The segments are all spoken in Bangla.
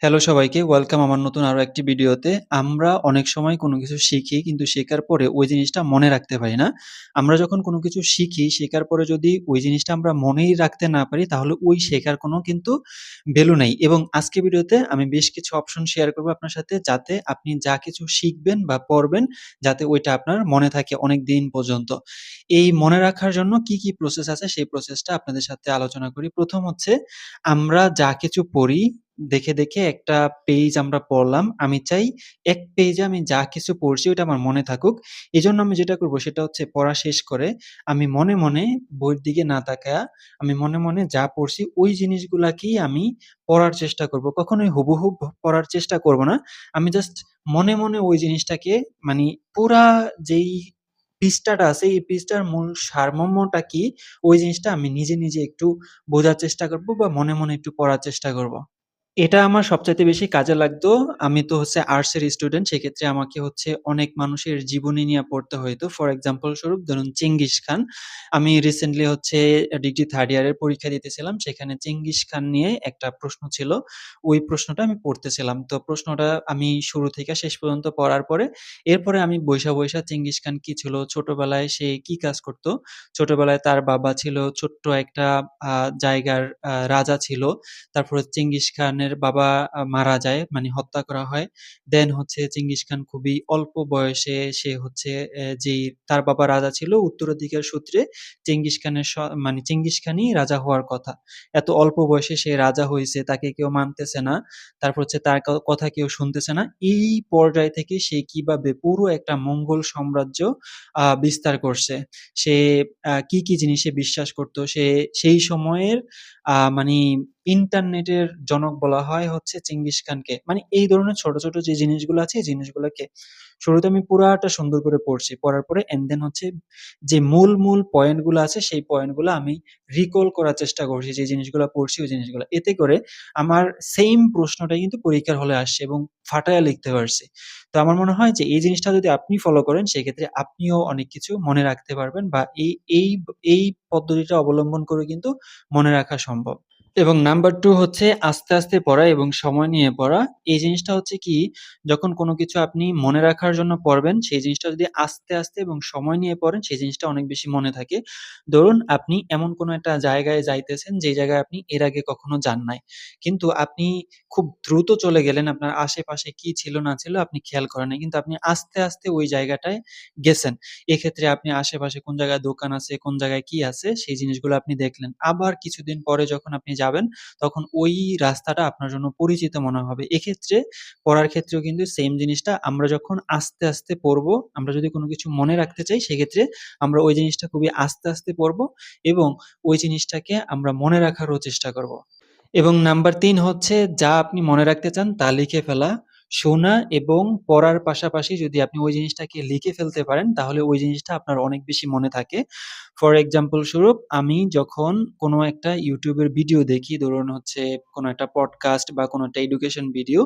হ্যালো সবাইকে, ওয়েলকাম আমার নতুন আরো একটি ভিডিওতে। আমরা অনেক সময় কোনো কিছু শিখি কিন্তু শেখার পরে ওই জিনিসটা মনে রাখতে পারি না। আমরা যখন কোনো কিছু শিখি, শেখার পরে যদি ওই জিনিসটা আমরা মনেই রাখতে না পারি তাহলে ওই শেখার কোনো কিন্তু ভ্যালু নেই। এবং আজকে ভিডিওতে আমি বেশ কিছু অপশন শেয়ার করব আপনার সাথে, যাতে আপনি যা কিছু শিখবেন বা পড়বেন যাতে ওইটা আপনার মনে থাকে অনেক দিন পর্যন্ত। এই মনে রাখার জন্য কি প্রসেস আছে সেই প্রসেসটা আপনাদের সাথে আলোচনা করি। ১ম হচ্ছে, আমরা যা কিছু পড়ি দেখে একটা পেজ আমরা পড়লাম। আমি চাই এক পেজে আমি যা কিছু পড়ছি ওইটা আমার মনে থাকুক। এজন্য আমি যেটা করব সেটা হচ্ছে, পড়া শেষ করে আমি মনে বইয়ের দিকে না তাকায়া আমি মনে যা পড়ছি ওই জিনিসগুলাকেই আমি পড়ার চেষ্টা করব। কখনোই হুবহু পড়ার চেষ্টা করব না। আমি জাস্ট মনে ওই জিনিসটাকে, মানি পুরা যেই পৃষ্ঠাটা আছে এই পৃষ্ঠার মূল সারমর্মটা কি ওই জিনিসটা আমি নিজে একটু বোঝার চেষ্টা করব বা মনে একটু পড়ার চেষ্টা করব। এটা আমার সবচাইতে বেশি কাজে লাগতো। আমি তো হচ্ছে আর্টসের স্টুডেন্ট। সেক্ষেত্রে আমাকে হচ্ছে অনেক মানুষের জীবনী নিয়ে পড়তে হইতো। ফর এক্সাম্পল স্বরূপ ধরুন চেঙ্গিস খান। আমি রিসেন্টলি হচ্ছে ডিগ্রি 3rd ইয়ারের পরীক্ষা দিতেছিলাম। সেখানে চেঙ্গিস খান নিয়ে একটা প্রশ্ন ছিল। ওই প্রশ্নটা আমি পড়তেছিলাম। তো প্রশ্নটা আমি শুরু থেকে শেষ পর্যন্ত পড়ার পরে, এরপরে আমি বইসা চেঙ্গিস খান কি ছিল, ছোটবেলায় সে কি কাজ করত, ছোটবেলায় তার বাবা ছিল ছোট্ট একটা আ জায়গার রাজা ছিল। তারপরে চেঙ্গিস খানের বাবা মারা যায়, মানে হত্যা করা হয়। দেন হচ্ছে চেঙ্গিস খান খুবই অল্প বয়সে সে হচ্ছে যেই তার বাবা রাজা ছিল, উত্তরাধিকার সূত্রে চেঙ্গিস খানের মানে চেঙ্গিস খানই রাজা হওয়ার কথা। এত অল্প বয়সে সে রাজা হইছে, তাকে কেউ মানতেছে না। তারপর হচ্ছে তার কথা কেউ শুনতেছে না। এই পর্যায় থেকে সে কিভাবে পুরো একটা মঙ্গল সাম্রাজ্য বিস্তার করছে। সে কি জিনিসে বিশ্বাস করত, সে সেই সময়ের মানি ইন্টারনেটের জনক বলা হয় হচ্ছে চেঙ্গিস খানকে। মানে এই ধরনের ছোট যে জিনিসগুলো আছে এই জিনিসগুলোকে শুরুতে আমি পুরাটা সুন্দর করে পড়ছি। পড়ার পরে এন্ড দেন হচ্ছে যে মূল পয়েন্ট গুলো আছে সেই পয়েন্ট গুলো আমি রিকল করার চেষ্টা করছি, যে জিনিসগুলো পড়ছি ওই জিনিসগুলো। এতে করে আমার সেইম প্রশ্নটাই কিন্তু পরীক্ষার হলে আসছে এবং ফাটায়া লিখতে পারছি। তো আমার মনে হয় যে এই জিনিসটা যদি আপনি ফলো করেন সেক্ষেত্রে আপনিও অনেক কিছু মনে রাখতে পারবেন, বা এই পদ্ধতিটা অবলম্বন করে কিন্তু মনে রাখা সম্ভব। এবং নাম্বার 2 হচ্ছে আস্তে পড়া এবং সময় নিয়ে পড়া। এই জিনিসটা হচ্ছে কি, যখন কোনো কিছু আপনি মনে রাখার জন্য পড়বেন, সেই জিনিসটা যদি আস্তে এবং সময় নিয়ে পড়েন, সেই জিনিসটা অনেক বেশি মনে থাকে। ধরুন আপনি এমন কোনো একটা জায়গায় যাইতেছেন, যেই জায়গায় আপনি এর আগে কখনো যান নাই। কিন্তু আপনি খুব দ্রুত চলে গেলেন, আপনার আশেপাশে কি ছিল না ছিল আপনি খেয়াল করেন নাই। কিন্তু আপনি আস্তে ওই জায়গাটায় গেছেন। এক্ষেত্রে আপনি আশেপাশে কোন জায়গায় দোকান আছে, কোন জায়গায় কি আছে সেই জিনিসগুলো আপনি দেখলেন। আবার কিছুদিন পরে যখন আপনি যাবেন তখন ওই রাস্তাটা আপনার জন্য পরিচিত মনে হবে। এক্ষেত্রে পড়ার ক্ষেত্রেও কিন্তু সেইম জিনিসটা, আমরা যখন আস্তে পড়বো, আমরা যদি কোনো কিছু মনে রাখতে চাই সেক্ষেত্রে আমরা ওই জিনিসটা খুবই আস্তে পড়বো এবং ওই জিনিসটাকে আমরা মনে রাখারও চেষ্টা করব। এবং নাম্বার ৩ হচ্ছে, যা আপনি মনে রাখতে চান তা লিখে ফেলা। শোনা এবং পড়ার পাশাপাশি যদি আপনি ওই জিনিসটাকে লিখে ফেলতে পারেন তাহলে ওই জিনিসটা আপনার অনেক বেশি মনে থাকে। ফর এক্সাম্পল স্বরূপ, আমি যখন কোনো একটা YouTube এর ভিডিও দেখি, ধরুন হচ্ছে কোনো একটা পডকাস্ট বা কোনো একটা এডুকেশন ভিডিও,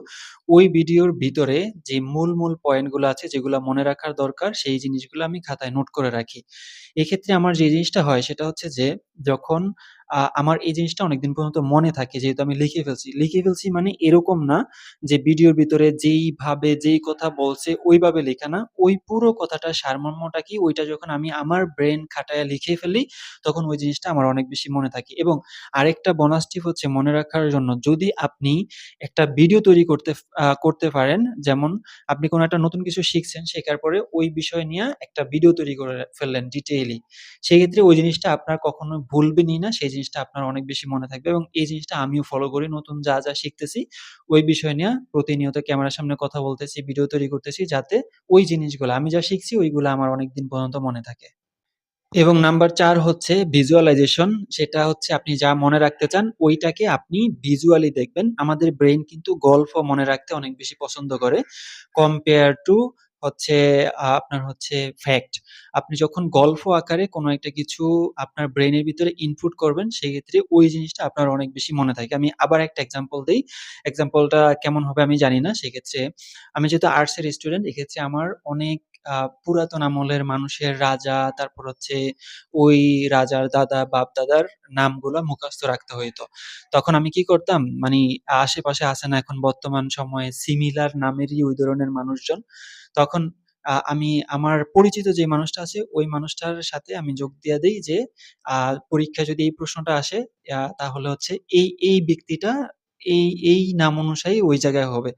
ওই ভিডিওর ভিতরে যে মূল পয়েন্ট গুলো আছে যেগুলা মনে রাখার দরকার সেই জিনিসগুলো আমি খাতায় নোট করে রাখি। এক্ষেত্রে আমার যে জিনিসটা হয় সেটা হচ্ছে যে, যখন আমার এই জিনিসটা অনেকদিন পর্যন্ত মনে থাকে যেহেতু আমি লিখে ফেলছি। লিখে ফেলছি মানে এরকম না যে ভিডিওর ভিতরে যেইভাবে যেই কথা বলছে ওইভাবে লেখা না। ওই পুরো কথাটার সারমর্মটা কি ওইটা যখন আমি আমার ব্রেইন খাটায়া লিখে ফেলি তখন ওই জিনিসটা আমার অনেক বেশি মনে থাকে। এবং আরেকটা বোনাস টিপ হচ্ছে মনে রাখার জন্য, যদি আপনি একটা ভিডিও তৈরি করতে পারেন, যেমন আপনি কোনো একটা নতুন কিছু শিখছেন, শেখার পরে ওই বিষয় নিয়ে একটা ভিডিও তৈরি করে ফেললেন ডিটেইলি। সেক্ষেত্রে ওই জিনিসটা আপনার কখনো ভুলবেনই না। সেই জিনিসটা আপনার অনেক বেশি মনে থাকবে এবং এই জিনিসটা আমিও ফলো করি। নতুন যা শিখতেছি ওই বিষয় নিয়ে প্রতিনিয়ত ক্যামেরার সামনে কথা বলতেছি, ভিডিও তৈরি করতেছি, যাতে ওই জিনিসগুলা আমি যা শিখছি ওইগুলা আমার অনেকদিন পর্যন্ত মনে থাকে। এবং নাম্বার ৪ হচ্ছে ভিজুয়ালাইজেশন। সেটা হচ্ছে আপনি যা মনে রাখতে চান ওইটাকে আপনি ভিজুয়ালি দেখবেন। আমাদের ব্রেইন কিন্তু গল্প মনে রাখতে অনেক বেশি পছন্দ করে কম্পেয়ার টু হচ্ছে আপনার হচ্ছে ফ্যাক্ট। আপনি যখন গল্প আকারে কোনো একটা কিছু আপনার ব্রেইনের ভিতরে ইনপুট করবেন সেক্ষেত্রে ওই জিনিসটা আপনার অনেক বেশি মনে থাকে। আমি আবার একটা এক্সাম্পল দেই। এক্সাম্পলটা কেমন হবে আমি জানি না। সেক্ষেত্রে আমি যেহেতু আর্টসের স্টুডেন্ট, এক্ষেত্রে আমার অনেক আ পুরাতন আমলের মানুষের রাজা, তারপর হচ্ছে ওই রাজার দাদা, বাপ-দাদার নামগুলা মুখস্থ রাখতে হইতো। তখন আমি কি করতাম, মানি আশেপাশে আছে না এখন বর্তমান সময়ে সিমিলার নামেরই ওই ধরনের মানুষজন। তখন আমি আমার পরিচিত যে মানুষটা আছে, ওই মানুষটার সাথে আমি যোগ দিয়া দেই যে, আ পরীক্ষায় যদি এই প্রশ্নটা আসে, তাহলে হচ্ছে এই ব্যক্তিটা এই নাম অনুসারেই ওই জায়গায় হবে।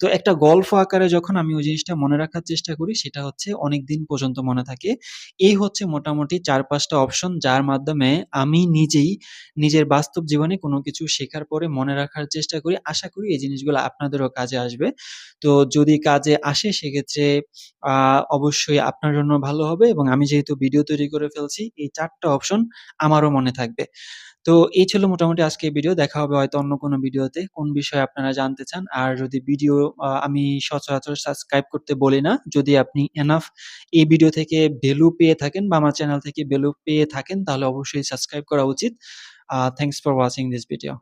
তো একটা গল্প আকারে যখন আমি ওই জিনিসটা মনে রাখার চেষ্টা করি, সেটা হচ্ছে অনেকদিন পর্যন্ত মনে থাকে। এই হচ্ছে মোটামুটি ৪-৫ টা অপশন যার মাধ্যমে আমি নিজেই নিজের বাস্তব জীবনে কোনো কিছু শেখার পরে মনে রাখার চেষ্টা করি। আশা করি এই জিনিসগুলো আপনাদেরও কাজে আসবে। তো যদি কাজে আসে সেক্ষেত্রে আ অবশ্যই আপনার জন্য ভালো হবে এবং আমি যেহেতু ভিডিও তৈরি করে ফেলছি, এই ৪ টা অপশন আমারও মনে থাকবে। তো এই ছিল মোটামুটি আজকের ভিডিও। দেখা হবে হয়তো অন্য কোনো ভিডিওতে। কোন বিষয়ে আপনারা জানতে চান। আর যদি ভিডিও আমি সচরাচর সাবস্ক্রাইব করতে বলি না। যদি আপনি এনাফ এই ভিডিও থেকে ভ্যালু পেয়ে থাকেন বা আমার চ্যানেল থেকে ভ্যালু পেয়ে থাকেন তাহলে অবশ্যই সাবস্ক্রাইব করা উচিত। Thanks for watching this video.